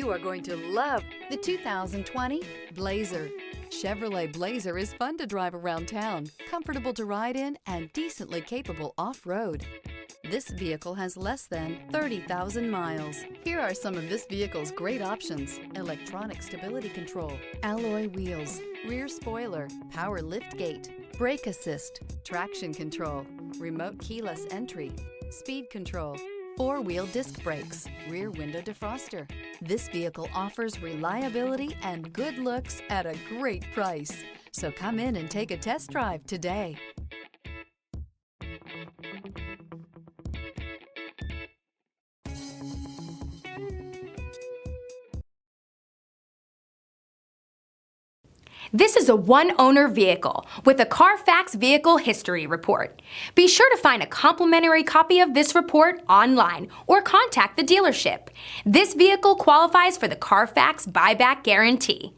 You are going to love the 2020 Blazer. Chevrolet Blazer is fun to drive around town, comfortable to ride in, and decently capable off-road. This vehicle has less than 30,000 miles. Here are some of this vehicle's great options: electronic stability control, alloy wheels, rear spoiler, power liftgate, brake assist, traction control, remote keyless entry, speed control, four-wheel disc brakes, rear window defroster. This vehicle offers reliability and good looks at a great price. So come in and take a test drive today. This is a one-owner vehicle with a CARFAX Vehicle History Report. Be sure to find a complimentary copy of this report online or contact the dealership. This vehicle qualifies for the CARFAX Buyback Guarantee.